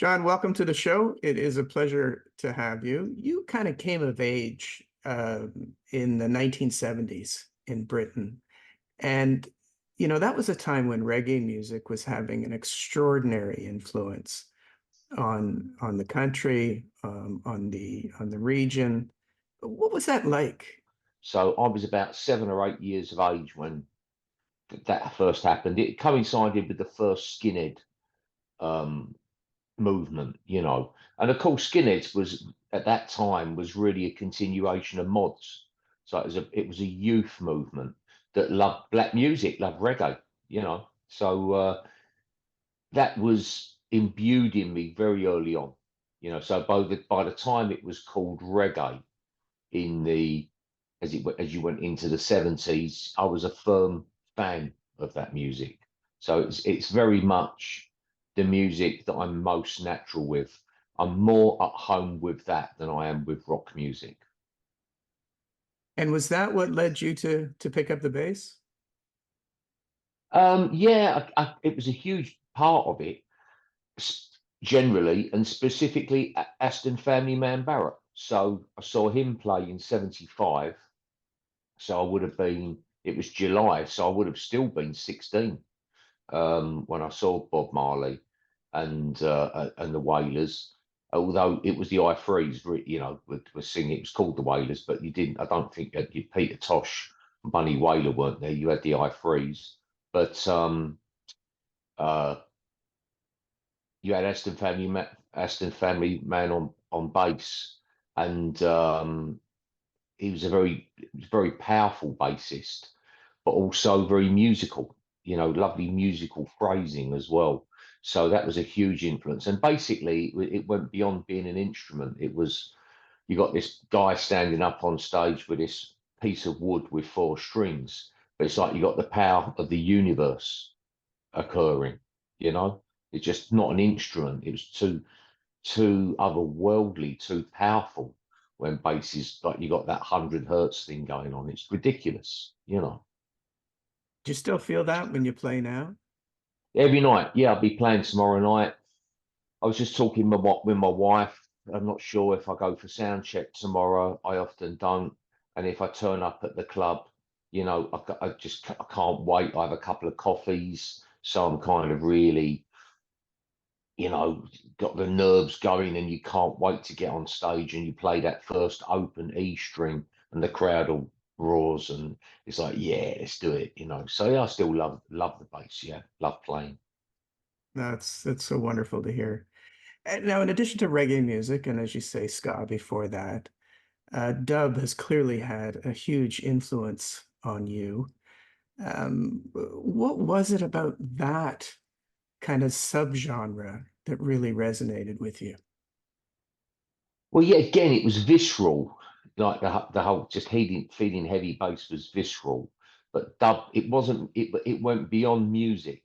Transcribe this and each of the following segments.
John, welcome to the show. It is a pleasure to have you. You kind of came of age in the 1970s in Britain. And, that was a time when reggae music was having an extraordinary influence on the country, on the region. What was that like? So I was about 7 or 8 years of age when that first happened. It coincided with the first skinhead um, movement. And of course, skinheads was at that time was really a continuation of mods. So it was a youth movement that loved black music, loved reggae. So that was imbued in me very early on. So by the time it was called reggae in the as you went into the 70s, I was a firm fan of that music. So it's very much the music that I'm most natural with. I'm more at home with that than I am with rock music. And was that what led you to pick up the bass? Yeah, it was a huge part of it, generally, and specifically Aston Family Man Barrett. So I saw him play in '75. So I would have been, it was July, so I would have still been 16 when I saw Bob Marley and the Wailers. Although it was the I Threes, were singing. It was called the Wailers, but you didn't. I don't think that Peter Tosh and Bunny Wailer weren't there. You had the I Threes, but uh, you had Aston Family Man on bass, and he was a very powerful bassist, but also very musical, lovely musical phrasing as well. So that was a huge influence. And basically, it went beyond being an instrument. You got this guy standing up on stage with this piece of wood with four strings, but it's like you got the power of the universe occurring, you know? It's just not an instrument. It was too otherworldly, too powerful when bass is like you got that 100 hertz thing going on. It's ridiculous. Do you still feel that when you play now? Every night, yeah, I'll be playing tomorrow night. I was just talking with my wife. I'm not sure if I go for sound check tomorrow. I often don't. And if I turn up at the club, I can't wait. I have a couple of coffees. So I'm kind of really, got the nerves going and you can't wait to get on stage and you play that first open E string and the crowd all roars and it's like, yeah, let's do it. So yeah, I still love the bass, yeah, love playing. That's so wonderful to hear. And now, in addition to reggae music, and as you say, ska before that, dub has clearly had a huge influence on you. What was it about that kind of subgenre that really resonated with you? Well, yeah, again, it was visceral, like the whole just feeding heavy bass was visceral, but dub it went beyond music,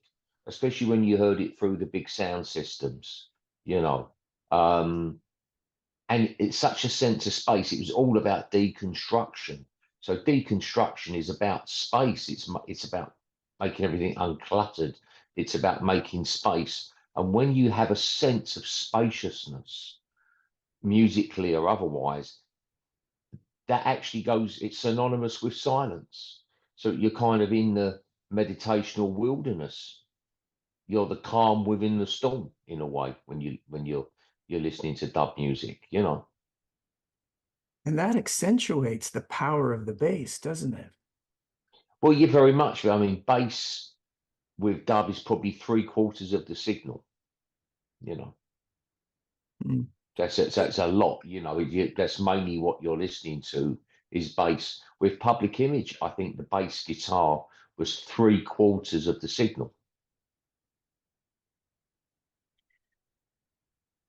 especially when you heard it through the big sound systems, you know. Um, and it's such a sense of space. It was all about deconstruction. So deconstruction is about space. It's about making everything uncluttered. It's about making space. And when you have a sense of spaciousness, musically or otherwise, that actually goes. It's synonymous with silence. So you're kind of in the meditational wilderness. You're the calm within the storm in a way when you're listening to dub music. And that accentuates the power of the bass, doesn't it? Well, you very much. I mean, bass with dub is probably three-quarters of the signal. You know, Mm. that's a lot. That's mainly what you're listening to is bass. With Public Image, I think the bass guitar was three-quarters of the signal.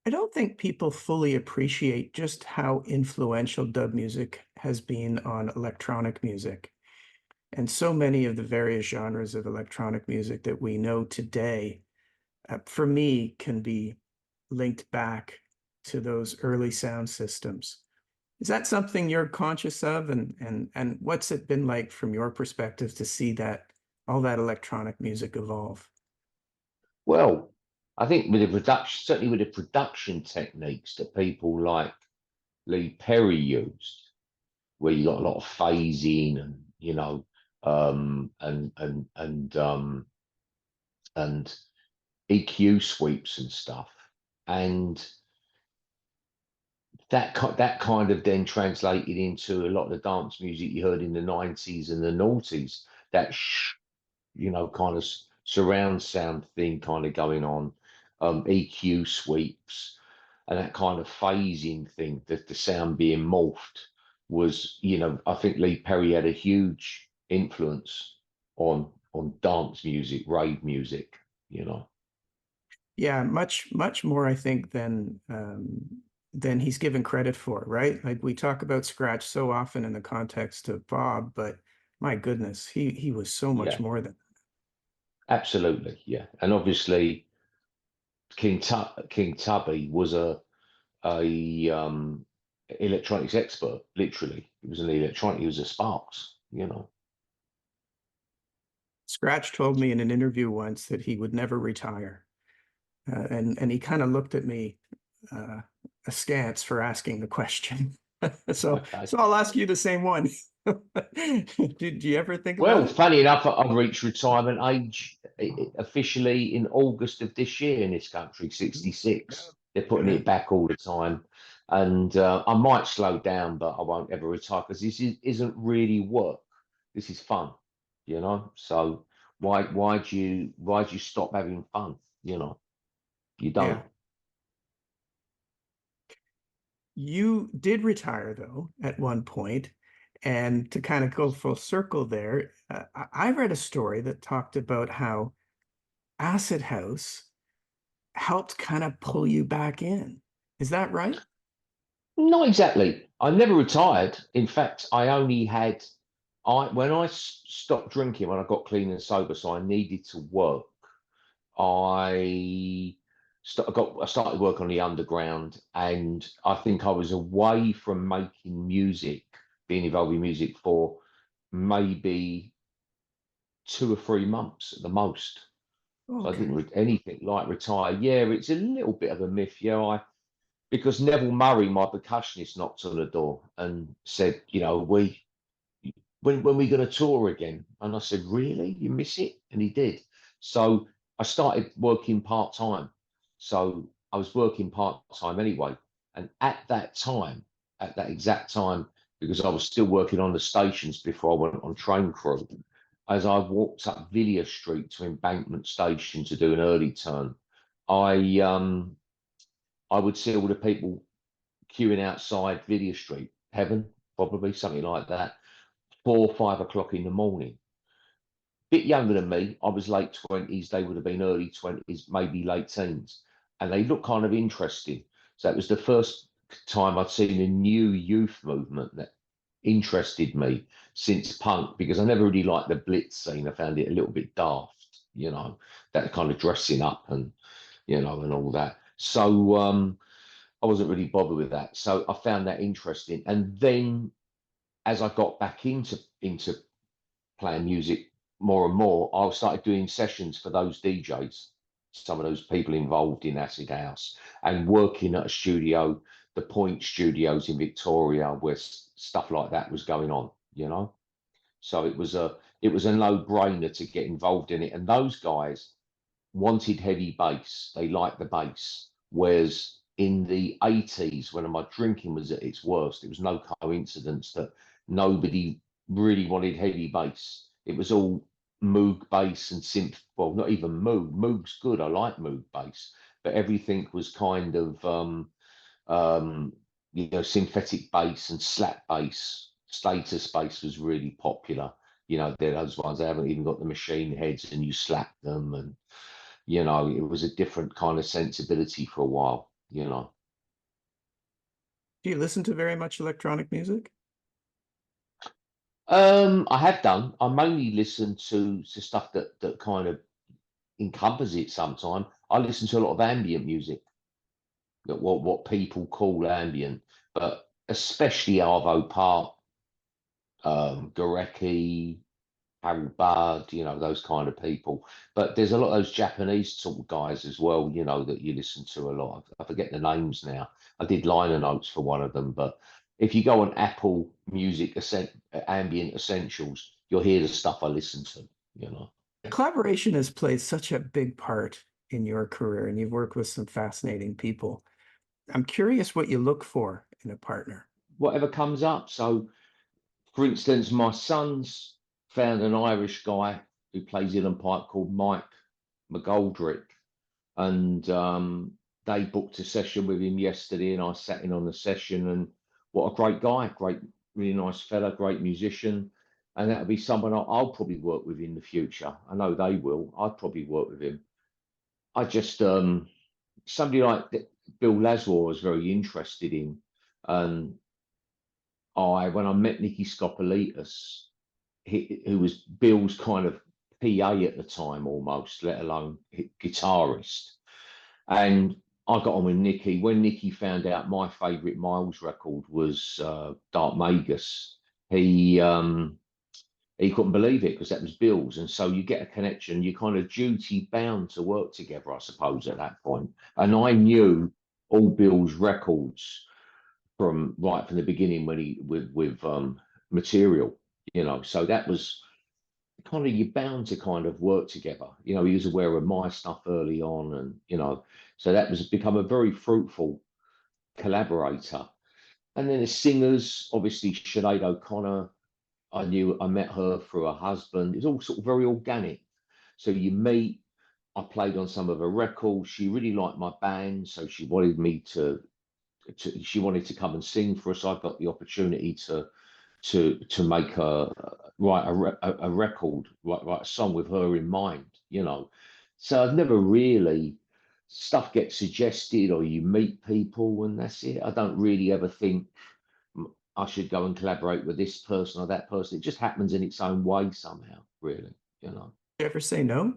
I don't think people fully appreciate just how influential dub music has been on electronic music. And so many of the various genres of electronic music that we know today, for me, can be linked back to those early sound systems. Is that something you're conscious of? And what's it been like from your perspective to see that all that electronic music evolve? Well, I think with the production, certainly with the production techniques that people like Lee Perry used, where you got a lot of phasing and and EQ sweeps and stuff, and that kind of then translated into a lot of the dance music you heard in the 90s and the noughties. That kind of surround sound thing kind of going on, EQ sweeps, and that kind of phasing thing, that the sound being morphed was, I think Lee Perry had a huge influence on dance music, rave music. Yeah, much more, I think, than he's given credit for, right? Like we talk about Scratch so often in the context of Bob, but my goodness, he was so much Yeah, more than. absolutely. Yeah, and obviously King Tubby was a electronics expert. Literally, he was an electronic. He was a Sparks. Scratch told me in an interview once that he would never retire. And he kind of looked at me uh, askance for asking the question. So Okay. so I'll ask you the same one. Did you ever think about Well, it? funny enough, I've reached retirement age officially in August of this year in this country, Mm, 66. They're putting yeah, it back all the time. And I might slow down, but I won't ever retire because isn't really work. This is fun. So why do you stop having fun? You don't. yeah. You did retire though at one point, and to kind of go full circle there, I read a story that talked about how Acid House helped kind of pull you back in. Is that right? Not exactly. I never retired. In fact, I only had I when I stopped drinking when I got clean and sober, so I needed to work. I I started work on the underground, and I think I was away from making music, being involved in music for maybe 2 or 3 months at the most. So I didn't Okay. anything like retire. Yeah, it's a little bit of a myth. Yeah, because Neville Murray, my percussionist, knocked on the door and said, when we going to tour again? And I said, really? You miss it? And he did. So I started working part time. So I was working part time anyway. And at that exact time, because I was still working on the stations before I went on train crew, as I walked up Villiers Street to Embankment Station to do an early turn, I I would see all the people queuing outside Villiers Street, Heaven, probably something like that, 4 or 5 o'clock in the morning. Bit younger than me. I was late 20s. They would have been early 20s, maybe late teens. And they looked kind of interesting. So it was the first time I'd seen a new youth movement that interested me since punk, because I never really liked the Blitz scene. I found it a little bit daft, that kind of dressing up and all that. So I wasn't really bothered with that. So I found that interesting. And then as I got back into playing music more and more, I started doing sessions for those DJs, some of those people involved in Acid House, and working at a studio, the Point Studios in Victoria, where stuff like that was going on. So it was a no-brainer to get involved in it. And those guys wanted heavy bass. They liked the bass. Whereas in the 80s, when my drinking was at its worst, it was no coincidence that nobody really wanted heavy bass. It was all Moog bass and synth. Well, not even Moog. Moog's good. I like Moog bass, but everything was kind of um, synthetic bass and slap bass. Status bass was really popular. They're those ones. They haven't even got the machine heads, and you slap them, and it was a different kind of sensibility for a while. Do you listen to very much electronic music? I have done. I mainly listen to stuff that kind of encompasses it sometimes. I listen to a lot of ambient music, that what people call ambient, but especially Arvo Part, Gurecki, Harold Budd, you know, those kind of people. But there's a lot of those Japanese sort of guys as well, you know, that you listen to a lot. I forget the names now. I did liner notes for one of them, but if you go on Apple Music Ambient Essentials, you'll hear the stuff I listen to, you know. Collaboration has played such a big part in your career, and you've worked with some fascinating people. I'm curious what you look for in a partner. Whatever comes up. So, for instance, my son's found an Irish guy who plays uilleann pipe called Mike McGoldrick, and they booked a session with him yesterday, and I sat in on the session. And what a great guy, great, really nice fella, great musician, and that'll be someone I'll probably work with in the future. I know they will. I'd probably work with him. I just somebody like Bill Laswell I was very interested in, and when I met Nicky Scopolitas, who was Bill's kind of PA at the time almost, let alone guitarist. And I got on with Nicky. When Nicky found out my favourite Miles record was Dark Magus, he couldn't believe it because that was Bill's. And so you get a connection, you're kind of duty bound to work together, I suppose, at that point. And I knew all Bill's records from right from the beginning when he with material, you know. So that was kind of, you're bound to kind of work together. You know, he was aware of my stuff early on, and you know, so that was become a very fruitful collaborator. And then the singers, obviously Sinead O'Connor. I met her through her husband. It's all sort of very organic. So you meet. I played on some of her records. She really liked my band, so she wanted me she wanted to come and sing for us. I got the opportunity to make write a record, write a song with her in mind, you know. So I've never really, stuff gets suggested or you meet people and that's it. I don't really ever think I should go and collaborate with this person or that person. It just happens in its own way somehow, really, you know. You ever say no?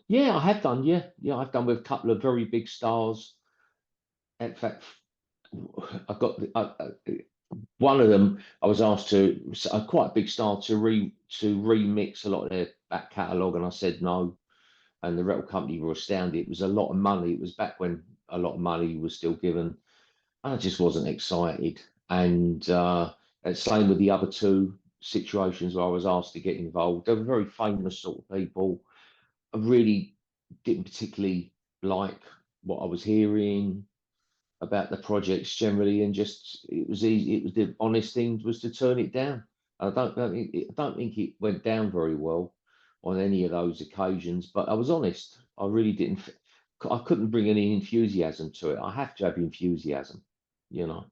Yeah, I have done. Yeah, yeah, I've done with a couple of very big stars. In fact, I've got one of them. I was asked to, quite a big star, to remix a lot of their back catalogue, and I said no. And the record company were astounded. It was a lot of money. It was back when a lot of money was still given. I just wasn't excited. And same with the other two situations where I was asked to get involved. They were very famous sort of people. I really didn't particularly like what I was hearing about the projects generally, and just it was easy. It was the honest thing was to turn it down. I don't think it went down very well on any of those occasions. But I was honest. I really didn't. I couldn't bring any enthusiasm to it. I have to have enthusiasm, you know.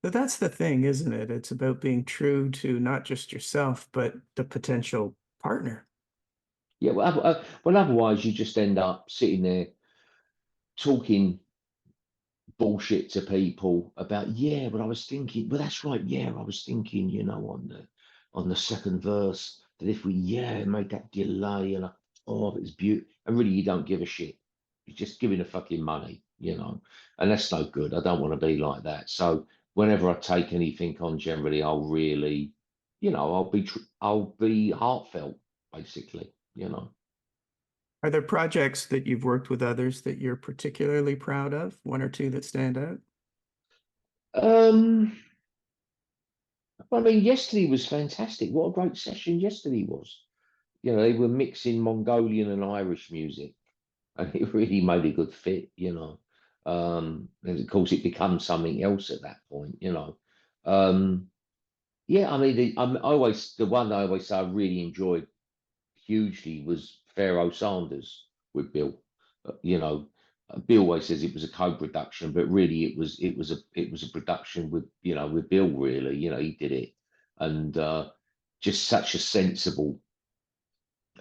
But that's the thing, isn't it? It's about being true to not just yourself, but the potential partner. Yeah. Well, otherwise you just end up sitting there talking bullshit to people about, yeah, but I was thinking, well, that's right, yeah, I was thinking, you know, on the second verse that if we, yeah, made that delay and oh, it's beautiful, and really you don't give a shit. You're just giving the fucking money, you know, and that's no good. I don't want to be like that. So whenever I take anything on, generally, I'll really, you know, I'll be heartfelt, basically, you know. Are there projects that you've worked with others that you're particularly proud of? One or two that stand out? Um, I mean, yesterday was fantastic. What a great session yesterday was. You know, they were mixing Mongolian and Irish music, and it really made a good fit, you know. And of course, it becomes something else at that point, you know. Um, yeah, I mean, the one I always say I really enjoyed hugely was Pharaoh Sanders with Bill. You know, Bill always says it was a co-production, but really it was a production with, you know, with Bill. Really, you know, he did it, and just such a sensible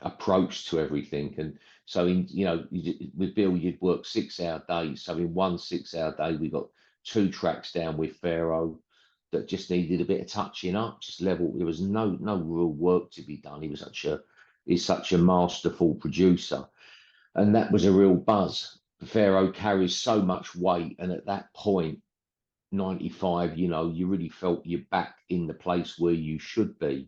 approach to everything. And so, you know, with Bill, you'd work 6 hour days. So in one 6 hour day, we got two tracks down with Pharaoh that just needed a bit of touching up, just level. There was no real work to be done. He's such a masterful producer, and that was a real buzz. Pharaoh carries so much weight, and at that point, 95, you know, you really felt you're back in the place where you should be,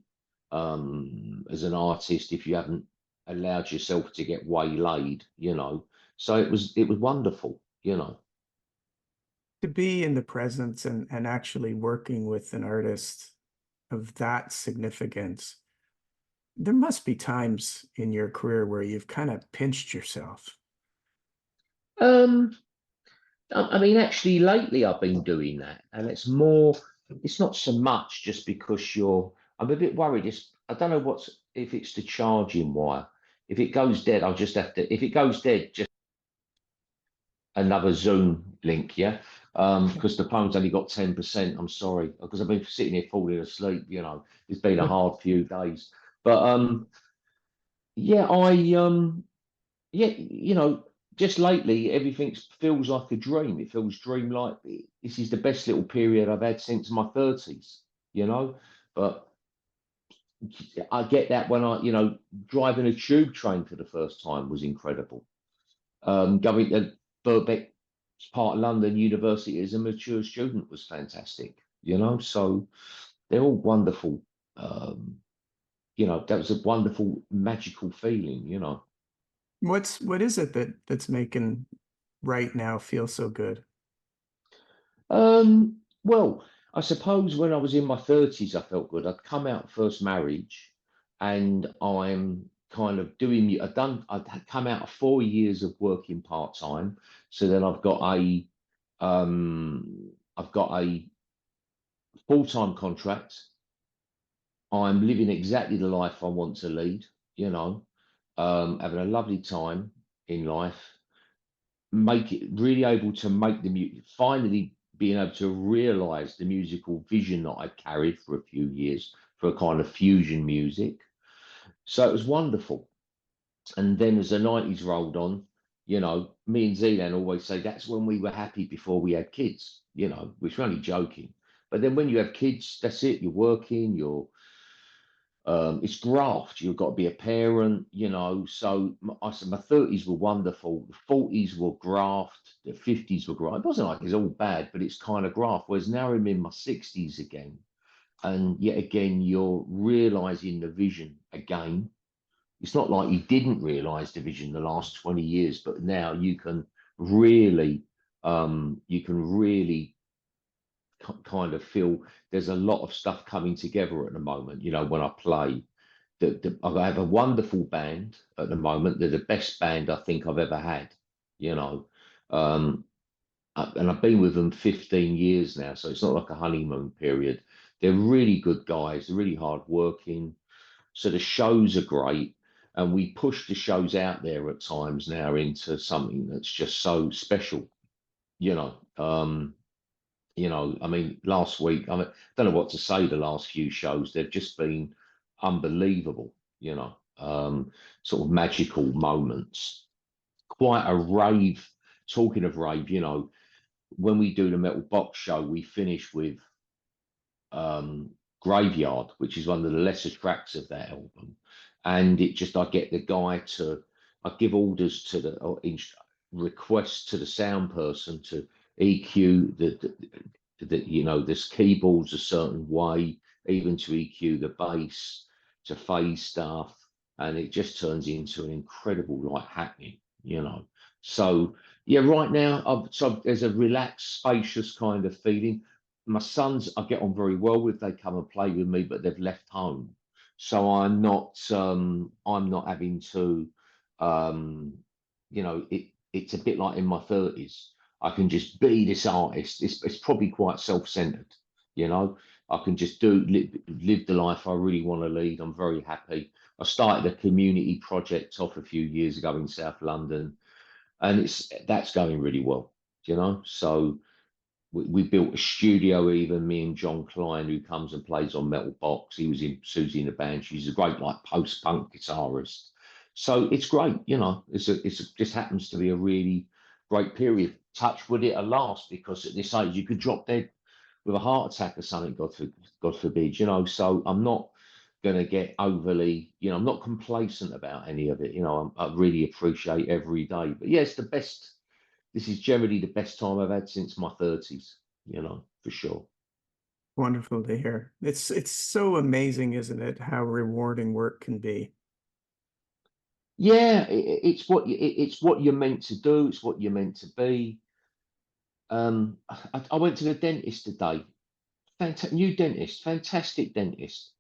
as an artist if you haven't allowed yourself to get waylaid, you know. So it was wonderful, you know. To be in the presence and actually working with an artist of that significance, there must be times in your career where you've kind of pinched yourself. Um, I mean, actually, lately I've been doing that, and it's more. It's not so much just because you're. I'm a bit worried. I don't know if it's the charging wire. If it goes dead, I'll just have to. If it goes dead, just another Zoom link, yeah. Because the phone's only got 10%. I'm sorry, because I've been sitting here falling asleep. You know, it's been a hard few days, but yeah, yeah, you know, just lately everything feels like a dream. It feels dreamlike. This is the best little period I've had since my 30s, you know. But I get that when driving a tube train for the first time was incredible. Going to Birkbeck part of London University as a mature student was fantastic, you know. So they're all wonderful. Um, that was a wonderful, magical feeling, you know. What is it that's making right now feel so good? Well, I suppose when I was in my 30s, I felt good. I'd come out first marriage, and I'm kind of doing. I'd had come out of 4 years of working part time, so then I've got a full time contract. I'm living exactly the life I want to lead. You know, having a lovely time in life, make it really able to make the music, finally being able to realize the musical vision that I carried for a few years for a kind of fusion music. So it was wonderful. And then as the 90s rolled on, me and Zealand always say that's when we were happy before we had kids, which we're only joking. But then when you have kids, that's it, you're working, it's graft. You've got to be a parent, So I said my 30s were wonderful. The 40s were graft. The 50s were graft. It wasn't like it's all bad, but it's kind of graft. Whereas now I'm in my 60s again. And yet again, you're realizing the vision again. It's not like you didn't realize the vision the last 20 years, but now really, you can really kind of feel there's a lot of stuff coming together at the moment. When I play, I have a wonderful band at the moment. They're the best band I think I've ever had, you know. Um, and I've been with them 15 years now, so it's not like a honeymoon period. They're really good guys, they're really hard working. So the shows are great. And we push the shows out there at times now into something that's just so special, you know. I mean, last week, I don't know what to say. The last few shows, they've just been unbelievable. Sort of magical moments. Quite a rave. Talking of rave, when we do the metal box show, we finish with um, Graveyard, which is one of the lesser tracks of that album. And I get the guy I give orders to requests to the sound person to EQ this keyboards a certain way, even to EQ the bass, to phase stuff, and it just turns into an incredible like happening, So yeah, right now there's a relaxed, spacious kind of feeling. My sons I get on very well with. They come and play with me, but they've left home, so I'm not having to um, it's a bit like in my 30s. I can just be this artist. It's probably quite self-centered, you know. I can just live the life I really want to lead. I'm very happy. I started a community project off a few years ago in South London, and that's going really well, So we built a studio, even me and John Klein, who comes and plays on Metal Box. He was in Susie in the band. She's a great like post-punk guitarist. So it's great, just happens to be a really great period. Touch wood it last, because at this age you could drop dead with a heart attack or something, God forbid, So I'm not going to get overly, I'm not complacent about any of it. I really appreciate every day. But yeah, it's the best. This is generally the best time I've had since my 30s, for sure. Wonderful to hear. It's so amazing, isn't it, how rewarding work can be? Yeah, it's what you're meant to do. It's what you're meant to be. I went to the dentist today. New dentist, fantastic dentist.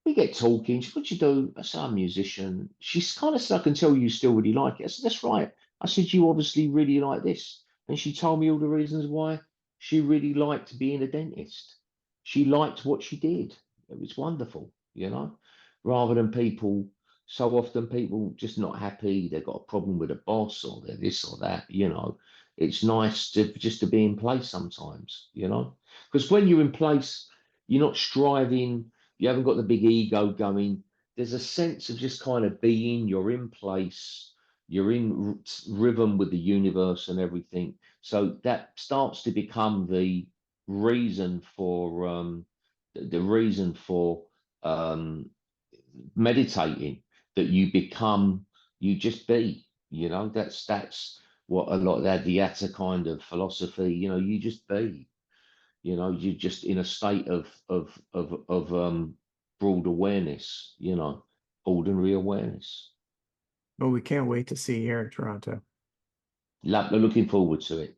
We get talking. She, what you do? I said, I'm a musician. She's kind of said, I can tell you still really like it. I said, that's right. I said, you obviously really like this. And she told me all the reasons why she really liked being a dentist. She liked what she did. It was wonderful, you know, rather than people, so often people just not happy. They've got a problem with a boss or they're this or that, you know. It's nice to just to be in place sometimes, you know, because when you're in place, you're not striving, you haven't got the big ego going. There's a sense of just kind of being, you're in place, you're in rhythm with the universe and everything. So that starts to become reason for the reason for um, meditating. That you become, you just be. You know, that's what a lot of that Dhyata kind of philosophy. You know, you just be. You know, you're just in a state of broad awareness, you know, ordinary awareness. Well, we can't wait to see you here in Toronto. Looking forward to it.